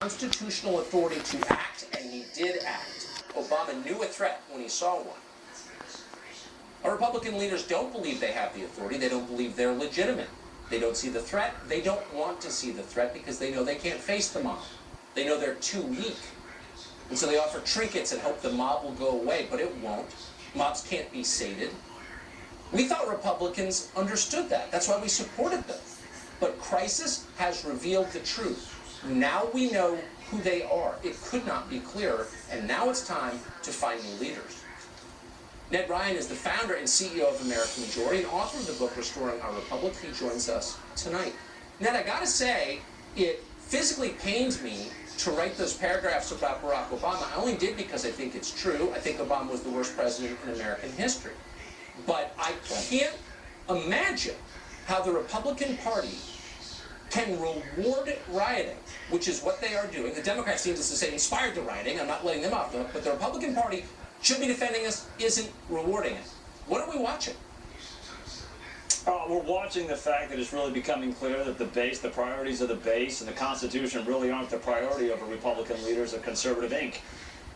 constitutional authority to act, and he did act. Obama knew a threat when he saw one. Our Republican leaders don't believe they have the authority. They don't believe they're legitimate. They don't see the threat. They don't want to see the threat because they know they can't face the mob. They know they're too weak. And so they offer trinkets and hope the mob will go away, but it won't. Mobs can't be sated. We thought Republicans understood that. That's why we supported them. But crisis has revealed the truth. Now we know who they are. It could not be clearer, and now it's time to find new leaders. Ned Ryan is the founder and CEO of American Majority and author of the book Restoring Our Republic. He joins us tonight. Ned, I gotta say, it physically pains me to write those paragraphs about Barack Obama. I only did because I think it's true. I think Obama was the worst president in American history. But I can't imagine how the Republican Party can reward rioting, which is what they are doing. The Democrats seem to say inspired the rioting. I'm not letting them off the hook, but the Republican Party should be defending us, isn't rewarding it. What are we watching? We're watching the fact that it's really becoming clear that the base, the priorities of the base and the Constitution really aren't the priority of a Republican leaders of conservative Inc.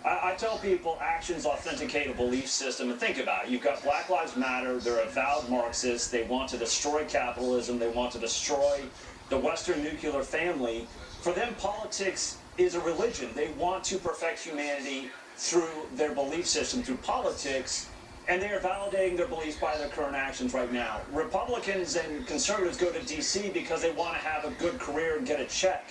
I tell people actions authenticate a belief system, and think about it. You've got Black Lives Matter. They're avowed Marxists. They want to destroy capitalism. They want to destroy the Western nuclear family. For them, politics is a religion. They want to perfect humanity through their belief system, through politics, and they are validating their beliefs by their current actions right now. Republicans and conservatives go to D.C. because they want to have a good career and get a check.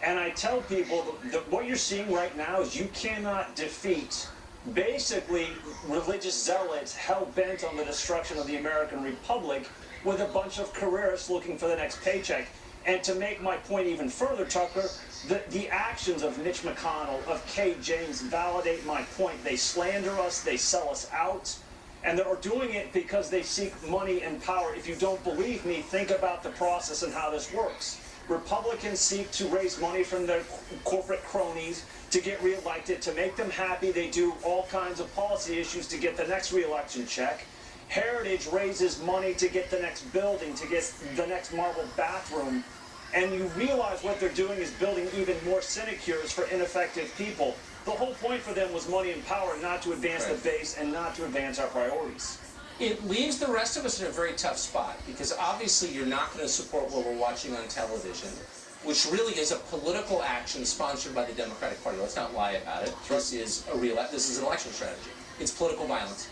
And I tell people that what you're seeing right now is you cannot defeat basically religious zealots hell-bent on the destruction of the American Republic with a bunch of careerists looking for the next paycheck. And to make my point even further, Tucker, the actions of Mitch McConnell, of Kay James, validate my point. They slander us, they sell us out, and they're doing it because they seek money and power. If you don't believe me, think about the process and how this works. Republicans seek to raise money from their corporate cronies to get reelected. To make them happy, they do all kinds of policy issues to get the next reelection check. Heritage raises money to get the next building, to get the next marble bathroom. And you realize what they're doing is building even more sinecures for ineffective people. The whole point for them was money and power, not to advance the base and not to advance our priorities. It leaves the rest of us in a very tough spot, because obviously you're not going to support what we're watching on television, which really is a political action sponsored by the Democratic Party. Let's not lie about it. This is an election strategy. It's political violence,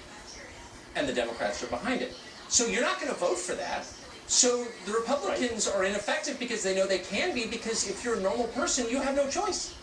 and the Democrats are behind it. So you're not going to vote for that. So the Republicans are ineffective because they know they can be, because if you're a normal person, you have no choice.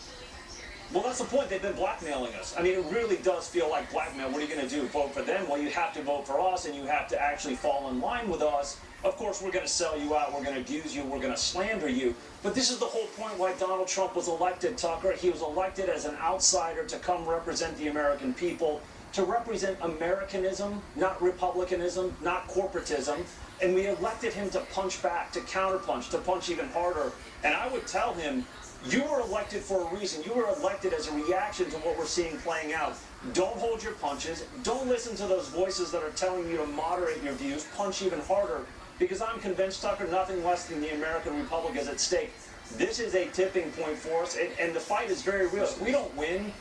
Well, that's the point. They've been blackmailing us. I mean, it really does feel like blackmail. What are you going to do? Vote for them? Well, you have to vote for us, and you have to actually fall in line with us. Of course, we're going to sell you out. We're going to abuse you. We're going to slander you. But this is the whole point why Donald Trump was elected, Tucker. He was elected as an outsider to come represent the American people, to represent Americanism, not republicanism, not corporatism. And we elected him to punch back, to counterpunch, to punch even harder. And I would tell him, you were elected for a reason. You were elected as a reaction to what we're seeing playing out. Don't hold your punches. Don't listen to those voices that are telling you to moderate your views. Punch even harder. Because I'm convinced, Tucker, nothing less than the American Republic is at stake. This is a tipping point for us, and the fight is very real. If we don't win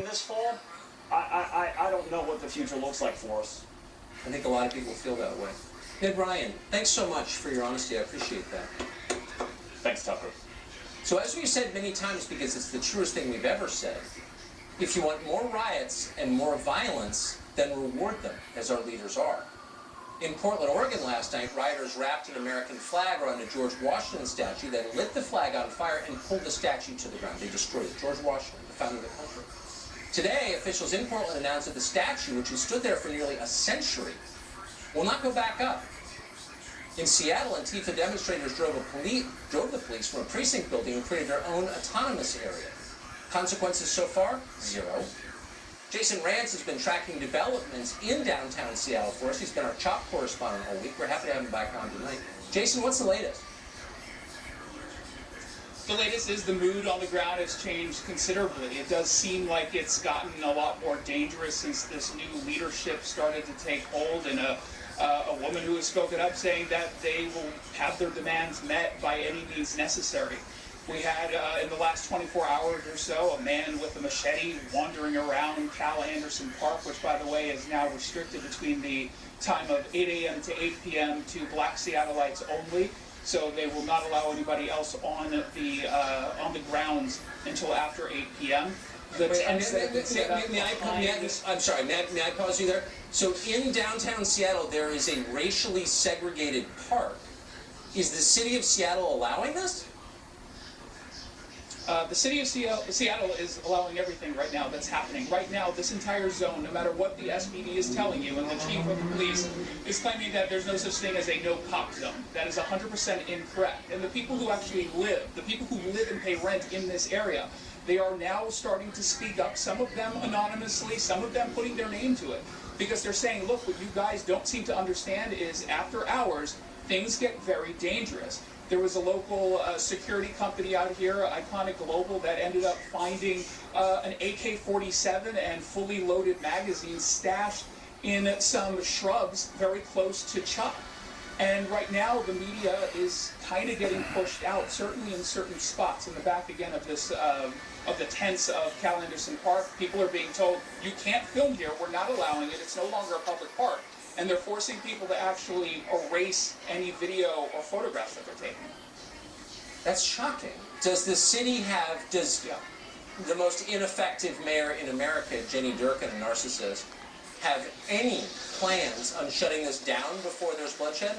this fall, I don't know what the future looks like for us. I think a lot of people feel that way. Ned Ryan, thanks so much for your honesty. I appreciate that. Thanks, Tucker. So as we've said many times, because it's the truest thing we've ever said, if you want more riots and more violence, then reward them, as our leaders are. In Portland, Oregon last night, rioters wrapped an American flag around a George Washington statue, then lit the flag on fire and pulled the statue to the ground. They destroyed it. George Washington, the founder of the country. Today, officials in Portland announced that the statue, which has stood there for nearly a century, will not go back up. In Seattle, Antifa demonstrators drove the police from a precinct building and created their own autonomous area. Consequences so far? Zero. Jason Rance has been tracking developments in downtown Seattle for us. He's been our CHOP correspondent all week. We're happy to have him back on tonight. Jason, what's the latest? The latest is the mood on the ground has changed considerably. It does seem like it's gotten a lot more dangerous since this new leadership started to take hold, and a woman who has spoken up saying that they will have their demands met by any means necessary. We had, in the last 24 hours or so, a man with a machete wandering around Cal Anderson Park, which, by the way, is now restricted between the time of 8 a.m. to 8 p.m. to Black Seattleites only. So they will not allow anybody else on the grounds until after 8 p.m. The tents that have been set up I'm sorry, may I pause you there? So in downtown Seattle, there is a racially segregated park. Is the city of Seattle allowing this? The city of Seattle is allowing everything right now that's happening. Right now, this entire zone, no matter what the SPD is telling you, and the chief of the police is claiming that there's no such thing as a no-cop zone. That is 100% incorrect. And the people who actually live, the people who live and pay rent in this area, they are now starting to speak up, some of them anonymously, some of them putting their name to it. Because they're saying, look, what you guys don't seem to understand is after hours, things get very dangerous. There was a local security company out here, Iconic Global, that ended up finding an AK-47 and fully loaded magazines stashed in some shrubs very close to Chuck. And right now, the media is kind of getting pushed out, certainly in certain spots. In the back, again, of this, of the tents of Cal Anderson Park, people are being told, you can't film here, we're not allowing it, it's no longer a public park. And they're forcing people to actually erase any video or photographs that they're taking. That's shocking. Does the city have, the most ineffective mayor in America, Jenny Durkan, a narcissist, have any plans on shutting this down before there's bloodshed?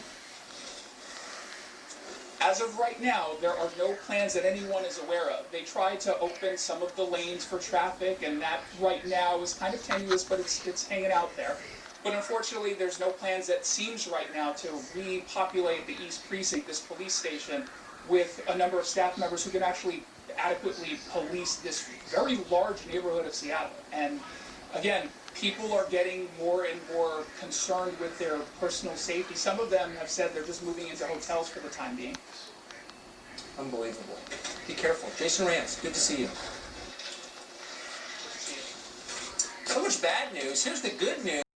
As of right now, there are no plans that anyone is aware of. They tried to open some of the lanes for traffic, and that right now is kind of tenuous, but it's hanging out there. But unfortunately, there's no plans, that seems right now, to repopulate the East Precinct, this police station, with a number of staff members who can actually adequately police this very large neighborhood of Seattle. And again, people are getting more and more concerned with their personal safety. Some of them have said they're just moving into hotels for the time being. Unbelievable. Be careful. Jason Rance, good to see you. So much bad news. Here's the good news.